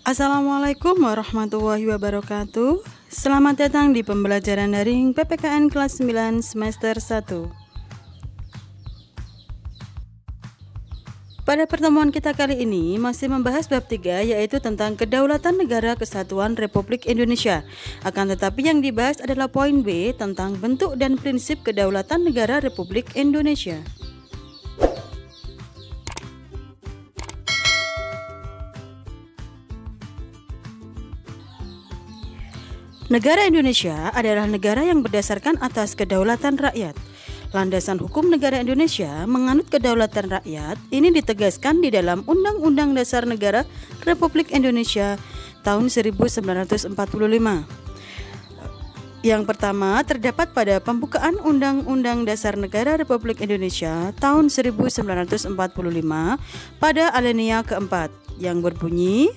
Assalamualaikum warahmatullahi wabarakatuh. Selamat datang di pembelajaran daring PPKN kelas 9 semester 1. Pada pertemuan kita kali ini masih membahas bab 3, yaitu tentang Kedaulatan Negara Kesatuan Republik Indonesia. Akan tetapi yang dibahas adalah poin B tentang bentuk dan prinsip Kedaulatan Negara Republik Indonesia. Negara Indonesia adalah negara yang berdasarkan atas kedaulatan rakyat. Landasan hukum negara Indonesia menganut kedaulatan rakyat ini ditegaskan di dalam Undang-Undang Dasar Negara Republik Indonesia tahun 1945. Yang pertama terdapat pada pembukaan Undang-Undang Dasar Negara Republik Indonesia tahun 1945 pada alinea keempat yang berbunyi,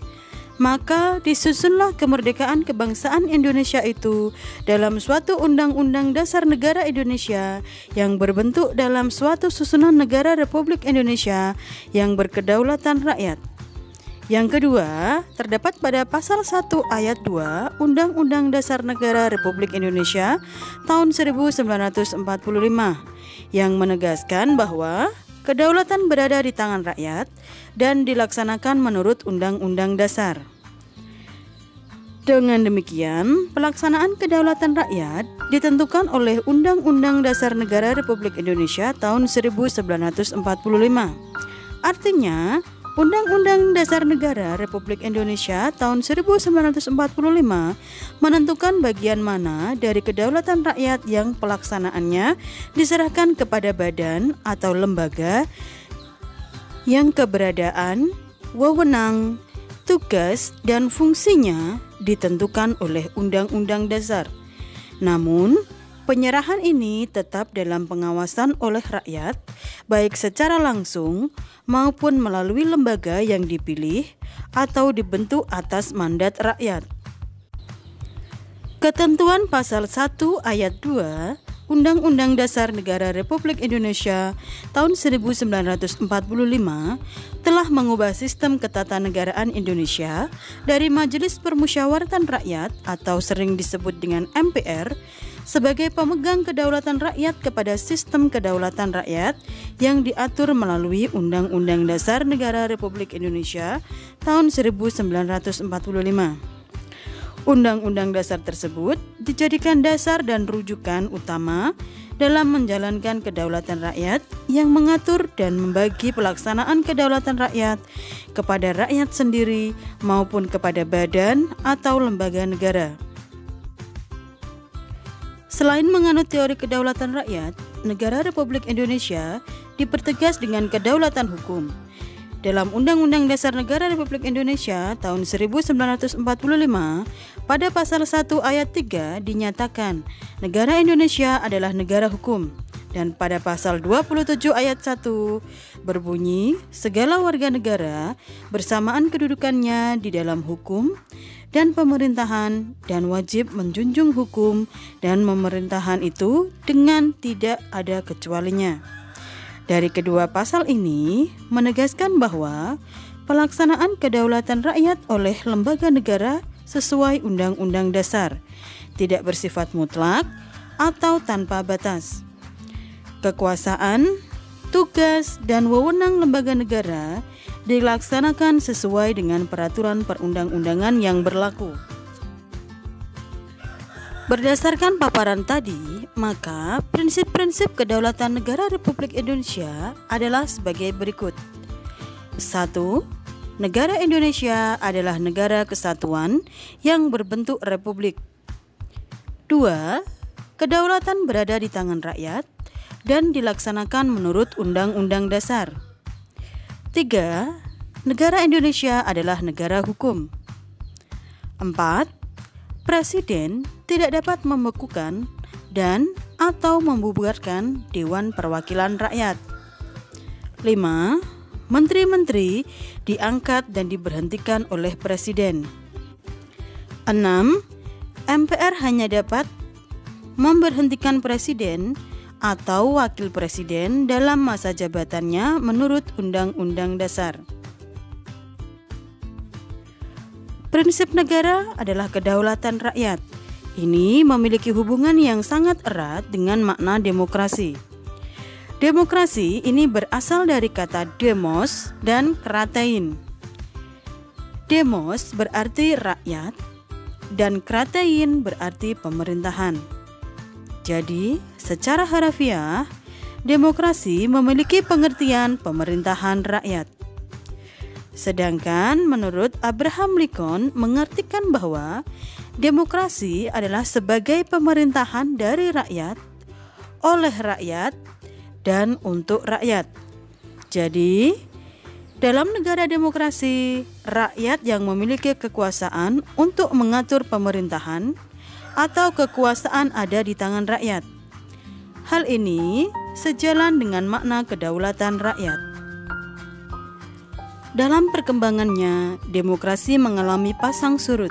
maka disusunlah kemerdekaan kebangsaan Indonesia itu dalam suatu Undang-Undang Dasar Negara Indonesia yang berbentuk dalam suatu susunan negara Republik Indonesia yang berkedaulatan rakyat. Yang kedua, terdapat pada pasal 1 ayat 2 Undang-Undang Dasar Negara Republik Indonesia tahun 1945 yang menegaskan bahwa kedaulatan berada di tangan rakyat dan dilaksanakan menurut Undang-Undang Dasar. Dengan demikian, pelaksanaan kedaulatan rakyat ditentukan oleh Undang-Undang Dasar Negara Republik Indonesia tahun 1945. Artinya, Undang-Undang Dasar Negara Republik Indonesia tahun 1945 menentukan bagian mana dari kedaulatan rakyat yang pelaksanaannya diserahkan kepada badan atau lembaga yang keberadaan, wewenang, tugas, dan fungsinya ditentukan oleh Undang-Undang Dasar. Namun, penyerahan ini tetap dalam pengawasan oleh rakyat, baik secara langsung maupun melalui lembaga yang dipilih atau dibentuk atas mandat rakyat. Ketentuan pasal 1 ayat 2 Undang-Undang Dasar Negara Republik Indonesia tahun 1945 telah mengubah sistem ketatanegaraan Indonesia dari Majelis Permusyawaratan Rakyat atau sering disebut dengan MPR sebagai pemegang kedaulatan rakyat kepada sistem kedaulatan rakyat yang diatur melalui Undang-Undang Dasar Negara Republik Indonesia tahun 1945. Undang-Undang Dasar tersebut dijadikan dasar dan rujukan utama dalam menjalankan kedaulatan rakyat yang mengatur dan membagi pelaksanaan kedaulatan rakyat kepada rakyat sendiri maupun kepada badan atau lembaga negara. Selain menganut teori kedaulatan rakyat, negara Republik Indonesia dipertegas dengan kedaulatan hukum. Dalam Undang-Undang Dasar Negara Republik Indonesia tahun 1945, pada pasal 1 ayat 3 dinyatakan negara Indonesia adalah negara hukum. Dan pada pasal 27 ayat 1 berbunyi, segala warga negara bersamaan kedudukannya di dalam hukum dan pemerintahan dan wajib menjunjung hukum dan pemerintahan itu dengan tidak ada kecualinya. Dari kedua pasal ini menegaskan bahwa pelaksanaan kedaulatan rakyat oleh lembaga negara sesuai Undang-Undang Dasar tidak bersifat mutlak atau tanpa batas. Kekuasaan, tugas, dan wewenang lembaga negara dilaksanakan sesuai dengan peraturan perundang-undangan yang berlaku. Berdasarkan paparan tadi, maka prinsip-prinsip kedaulatan negara Republik Indonesia adalah sebagai berikut. 1. Negara Indonesia adalah negara kesatuan yang berbentuk republik. 2. Kedaulatan berada di tangan rakyat dan dilaksanakan menurut Undang-Undang Dasar. 3. Negara Indonesia adalah negara hukum. 4. Presiden tidak dapat membekukan dan atau membubarkan Dewan Perwakilan Rakyat. 5. Menteri-menteri diangkat dan diberhentikan oleh Presiden. 6. MPR hanya dapat memberhentikan Presiden atau Wakil Presiden dalam masa jabatannya menurut Undang-Undang Dasar. Prinsip negara adalah kedaulatan rakyat. Ini memiliki hubungan yang sangat erat dengan makna demokrasi. Demokrasi ini berasal dari kata demos dan kratein. Demos berarti rakyat dan kratein berarti pemerintahan. Jadi, secara harafiah, demokrasi memiliki pengertian pemerintahan rakyat. Sedangkan menurut Abraham Lincoln mengartikan bahwa demokrasi adalah sebagai pemerintahan dari rakyat, oleh rakyat, dan untuk rakyat. Jadi, dalam negara demokrasi, rakyat yang memiliki kekuasaan untuk mengatur pemerintahan atau kekuasaan ada di tangan rakyat. Hal ini sejalan dengan makna kedaulatan rakyat. Dalam perkembangannya, demokrasi mengalami pasang surut.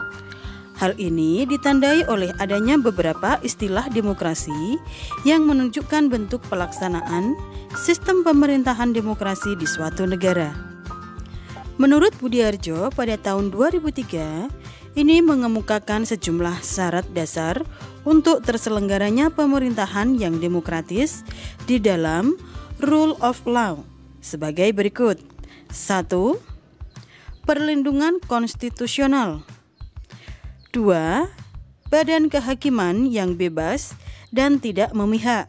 Hal ini ditandai oleh adanya beberapa istilah demokrasi yang menunjukkan bentuk pelaksanaan sistem pemerintahan demokrasi di suatu negara. Menurut Budiarjo pada tahun 2003, ini mengemukakan sejumlah syarat dasar untuk terselenggaranya pemerintahan yang demokratis di dalam rule of law sebagai berikut. 1. Perlindungan konstitusional. 2. Badan kehakiman yang bebas dan tidak memihak.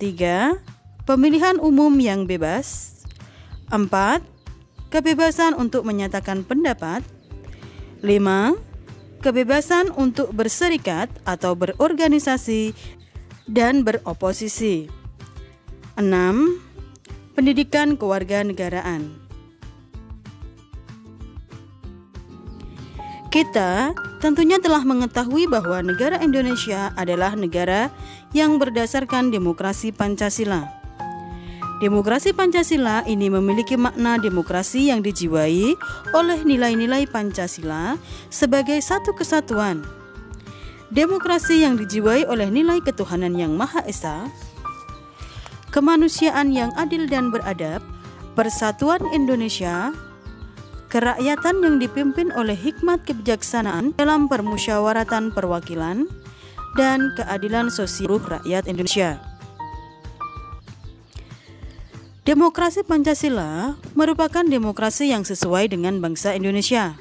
3. Pemilihan umum yang bebas. 4. Kebebasan untuk menyatakan pendapat. 5. Kebebasan untuk berserikat atau berorganisasi dan beroposisi. 6. Pendidikan kewarganegaraan. Kita tentunya telah mengetahui bahwa negara Indonesia adalah negara yang berdasarkan demokrasi Pancasila. Demokrasi Pancasila ini memiliki makna demokrasi yang dijiwai oleh nilai-nilai Pancasila sebagai satu kesatuan. Demokrasi yang dijiwai oleh nilai ketuhanan yang Maha Esa, kemanusiaan yang adil dan beradab, persatuan Indonesia, kerakyatan yang dipimpin oleh hikmat kebijaksanaan dalam permusyawaratan perwakilan, dan keadilan sosial rakyat Indonesia. Demokrasi Pancasila merupakan demokrasi yang sesuai dengan bangsa Indonesia,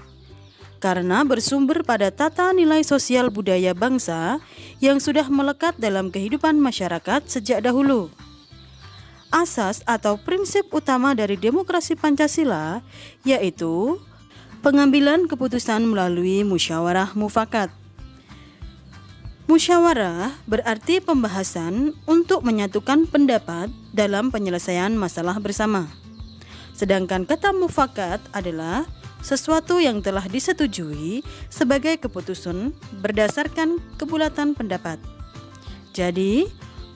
karena bersumber pada tata nilai sosial budaya bangsa yang sudah melekat dalam kehidupan masyarakat sejak dahulu. Asas atau prinsip utama dari demokrasi Pancasila yaitu pengambilan keputusan melalui musyawarah mufakat. Musyawarah berarti pembahasan untuk menyatukan pendapat dalam penyelesaian masalah bersama. Sedangkan kata mufakat adalah sesuatu yang telah disetujui sebagai keputusan berdasarkan kebulatan pendapat. Jadi,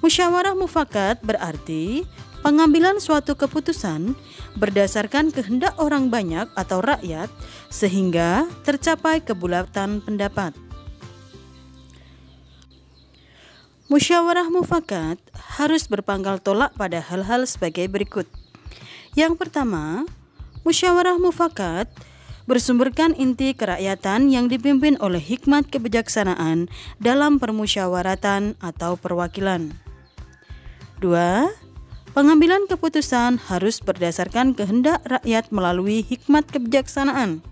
musyawarah mufakat berarti pengambilan suatu keputusan berdasarkan kehendak orang banyak atau rakyat sehingga tercapai kebulatan pendapat. Musyawarah mufakat harus berpangkal tolak pada hal-hal sebagai berikut. Yang pertama, musyawarah mufakat bersumberkan inti kerakyatan yang dipimpin oleh hikmat kebijaksanaan dalam permusyawaratan atau perwakilan. 2. Pengambilan keputusan harus berdasarkan kehendak rakyat melalui hikmat kebijaksanaan.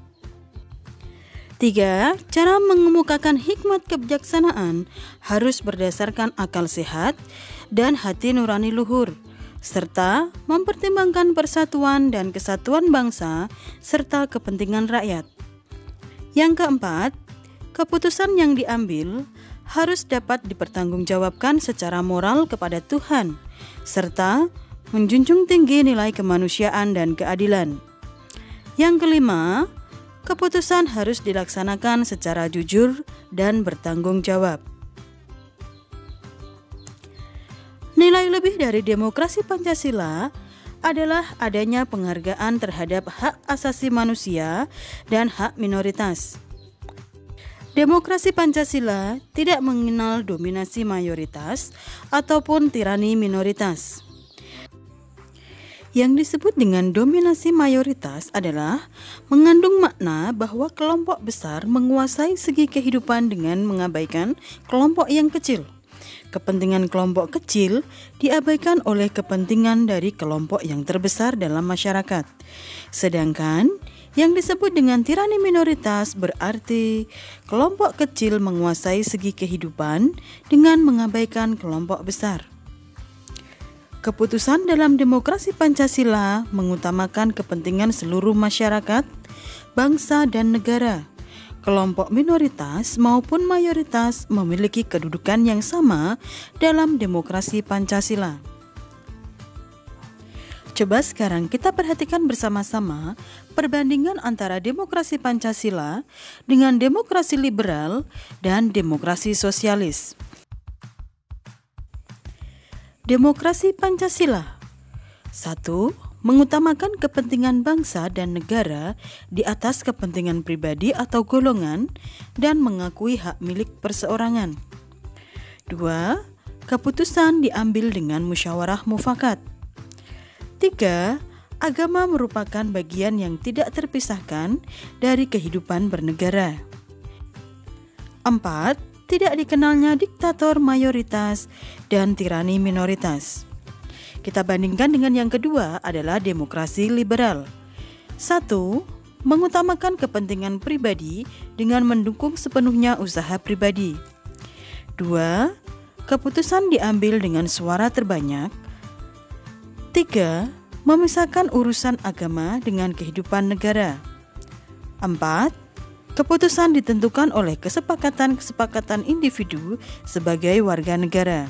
3. Cara mengemukakan hikmat kebijaksanaan harus berdasarkan akal sehat dan hati nurani luhur, serta mempertimbangkan persatuan dan kesatuan bangsa serta kepentingan rakyat. Yang keempat, keputusan yang diambil harus dapat dipertanggungjawabkan secara moral kepada Tuhan, serta menjunjung tinggi nilai kemanusiaan dan keadilan. Yang kelima, keputusan harus dilaksanakan secara jujur dan bertanggung jawab. Nilai lebih dari demokrasi Pancasila adalah adanya penghargaan terhadap hak asasi manusia dan hak minoritas. Demokrasi Pancasila tidak mengenal dominasi mayoritas ataupun tirani minoritas. Yang disebut dengan dominasi mayoritas adalah mengandung makna bahwa kelompok besar menguasai segi kehidupan dengan mengabaikan kelompok yang kecil. Kepentingan kelompok kecil diabaikan oleh kepentingan dari kelompok yang terbesar dalam masyarakat. Sedangkan yang disebut dengan tirani minoritas berarti kelompok kecil menguasai segi kehidupan dengan mengabaikan kelompok besar. Keputusan dalam demokrasi Pancasila mengutamakan kepentingan seluruh masyarakat, bangsa, dan negara. Kelompok minoritas maupun mayoritas memiliki kedudukan yang sama dalam demokrasi Pancasila. Coba sekarang kita perhatikan bersama-sama perbandingan antara demokrasi Pancasila dengan demokrasi liberal dan demokrasi sosialis. Demokrasi Pancasila 1. Mengutamakan kepentingan bangsa dan negara di atas kepentingan pribadi atau golongan dan mengakui hak milik perseorangan. 2. Keputusan diambil dengan musyawarah mufakat. 3. Agama merupakan bagian yang tidak terpisahkan dari kehidupan bernegara. 4. Tidak dikenalnya diktator mayoritas dan tirani minoritas. Kita bandingkan dengan yang kedua adalah demokrasi liberal. 1. Mengutamakan kepentingan pribadi dengan mendukung sepenuhnya usaha pribadi. 2. Keputusan diambil dengan suara terbanyak. 3. Memisahkan urusan agama dengan kehidupan negara. 4. Keputusan ditentukan oleh kesepakatan individu sebagai warga negara.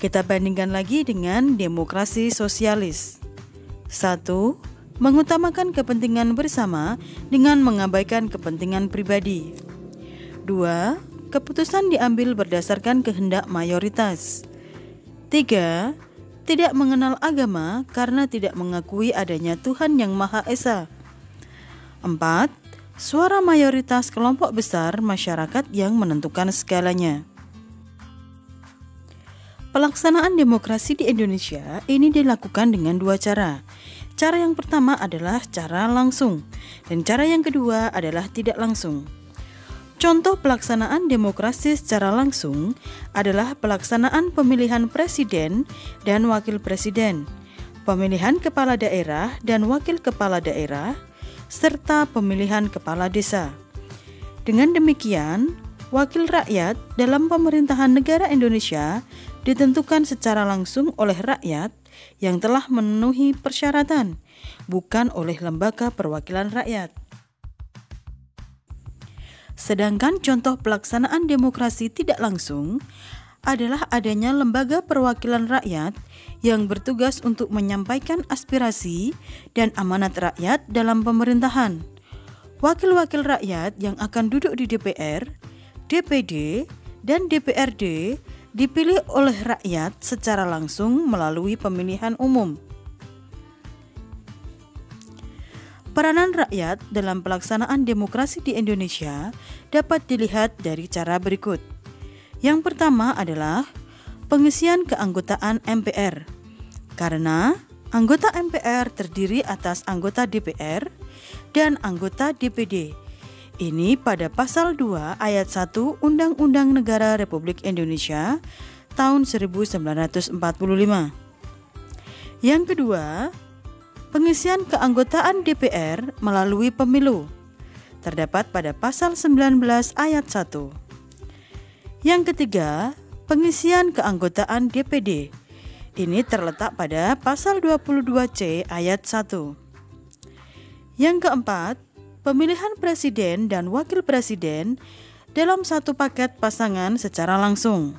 Kita bandingkan lagi dengan demokrasi sosialis. 1. Mengutamakan kepentingan bersama dengan mengabaikan kepentingan pribadi. 2. Keputusan diambil berdasarkan kehendak mayoritas. 3. Tidak mengenal agama karena tidak mengakui adanya Tuhan yang Maha Esa. 4. Suara mayoritas kelompok besar masyarakat yang menentukan segalanya. Pelaksanaan demokrasi di Indonesia ini dilakukan dengan dua cara. Cara yang pertama adalah cara langsung, dan cara yang kedua adalah tidak langsung. Contoh pelaksanaan demokrasi secara langsung adalah pelaksanaan pemilihan presiden dan wakil presiden, pemilihan kepala daerah dan wakil kepala daerah, serta pemilihan kepala desa. Dengan demikian, wakil rakyat dalam pemerintahan negara Indonesia ditentukan secara langsung oleh rakyat yang telah memenuhi persyaratan, bukan oleh lembaga perwakilan rakyat. Sedangkan contoh pelaksanaan demokrasi tidak langsung adalah adanya lembaga perwakilan rakyat yang bertugas untuk menyampaikan aspirasi dan amanat rakyat dalam pemerintahan. Wakil-wakil rakyat yang akan duduk di DPR, DPD, dan DPRD dipilih oleh rakyat secara langsung melalui pemilihan umum. Peranan rakyat dalam pelaksanaan demokrasi di Indonesia dapat dilihat dari cara berikut. Yang pertama adalah pengisian keanggotaan MPR. Karena anggota MPR terdiri atas anggota DPR dan anggota DPD. Ini pada pasal 2 ayat 1 Undang-Undang Negara Republik Indonesia tahun 1945. Yang kedua, pengisian keanggotaan DPR melalui pemilu. Terdapat pada pasal 19 ayat 1. Yang ketiga, pengisian keanggotaan DPD. Ini terletak pada pasal 22C ayat 1. Yang keempat, pemilihan presiden dan wakil presiden dalam satu paket pasangan secara langsung.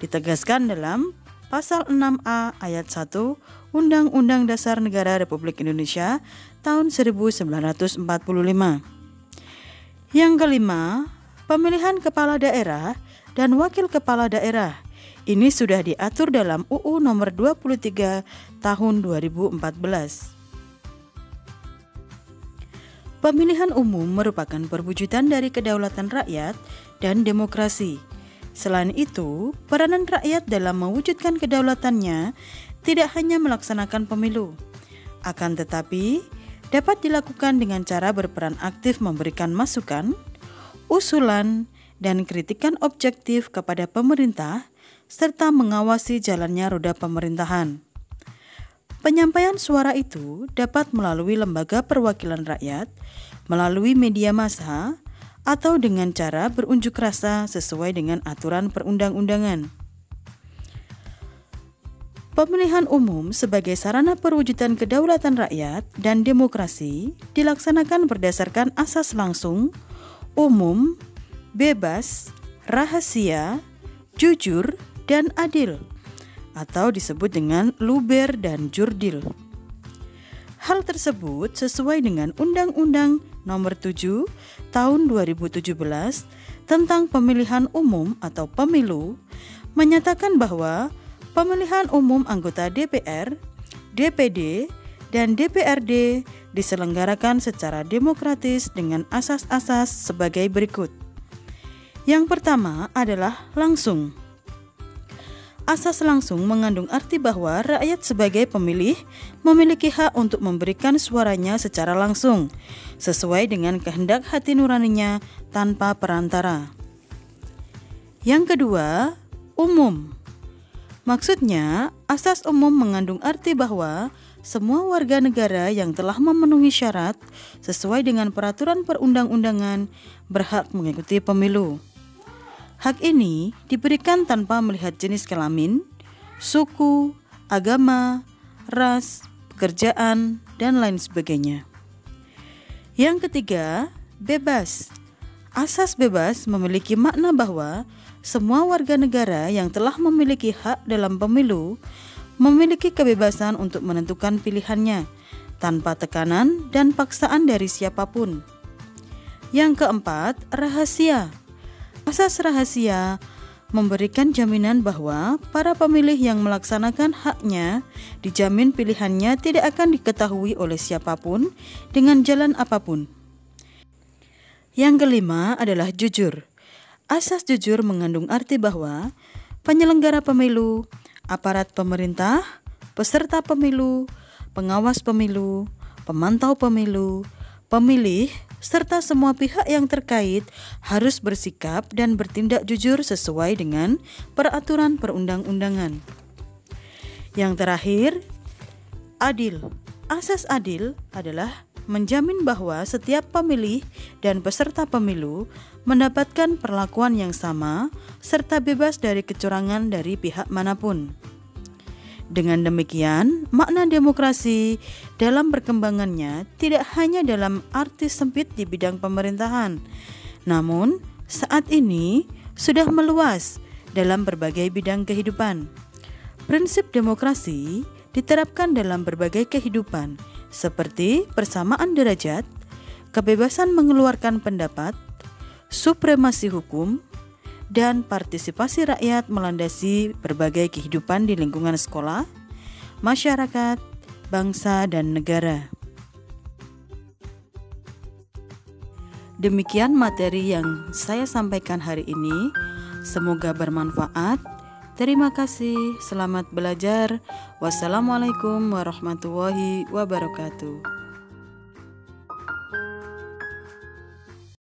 Ditegaskan dalam pasal 6A ayat 1 Undang-Undang Dasar Negara Republik Indonesia tahun 1945. Yang kelima, pemilihan kepala daerah dan wakil kepala daerah. Ini sudah diatur dalam UU nomor 23 tahun 2014. Pemilihan umum merupakan perwujudan dari kedaulatan rakyat dan demokrasi. Selain itu, peranan rakyat dalam mewujudkan kedaulatannya tidak hanya melaksanakan pemilu, akan tetapi dapat dilakukan dengan cara berperan aktif memberikan masukan, usulan, dan kritikan objektif kepada pemerintah, serta mengawasi jalannya roda pemerintahan. Penyampaian suara itu dapat melalui lembaga perwakilan rakyat, melalui media massa, atau dengan cara berunjuk rasa sesuai dengan aturan perundang-undangan. Pemilihan umum sebagai sarana perwujudan kedaulatan rakyat dan demokrasi dilaksanakan berdasarkan asas langsung, umum, bebas, rahasia, jujur, dan adil, atau disebut dengan luber dan jurdil. Hal tersebut sesuai dengan Undang-Undang Nomor 7 Tahun 2017 tentang Pemilihan Umum atau Pemilu menyatakan bahwa pemilihan umum anggota DPR, DPD, dan DPRD diselenggarakan secara demokratis dengan asas-asas sebagai berikut. Yang pertama adalah langsung. Asas langsung mengandung arti bahwa rakyat sebagai pemilih memiliki hak untuk memberikan suaranya secara langsung, sesuai dengan kehendak hati nuraninya tanpa perantara. Yang kedua, umum. Maksudnya, asas umum mengandung arti bahwa semua warga negara yang telah memenuhi syarat sesuai dengan peraturan perundang-undangan berhak mengikuti pemilu. Hak ini diberikan tanpa melihat jenis kelamin, suku, agama, ras, pekerjaan, dan lain sebagainya. Yang ketiga, bebas. Asas bebas memiliki makna bahwa semua warga negara yang telah memiliki hak dalam pemilu memiliki kebebasan untuk menentukan pilihannya tanpa tekanan dan paksaan dari siapapun. Yang keempat, rahasia. Asas rahasia memberikan jaminan bahwa para pemilih yang melaksanakan haknya dijamin pilihannya tidak akan diketahui oleh siapapun dengan jalan apapun. Yang kelima adalah jujur. Asas jujur mengandung arti bahwa penyelenggara pemilu, aparat pemerintah, peserta pemilu, pengawas pemilu, pemantau pemilu, pemilih, serta semua pihak yang terkait harus bersikap dan bertindak jujur sesuai dengan peraturan perundang-undangan. Yang terakhir, adil. Asas adil adalah menjamin bahwa setiap pemilih dan peserta pemilu mendapatkan perlakuan yang sama serta bebas dari kecurangan dari pihak manapun. Dengan demikian, makna demokrasi dalam perkembangannya tidak hanya dalam arti sempit di bidang pemerintahan, namun saat ini sudah meluas dalam berbagai bidang kehidupan. Prinsip demokrasi diterapkan dalam berbagai kehidupan, seperti persamaan derajat, kebebasan mengeluarkan pendapat, supremasi hukum, dan partisipasi rakyat melandasi berbagai kehidupan di lingkungan sekolah, masyarakat, bangsa, dan negara. Demikian materi yang saya sampaikan hari ini. Semoga bermanfaat. Terima kasih. Selamat belajar. Wassalamualaikum warahmatullahi wabarakatuh.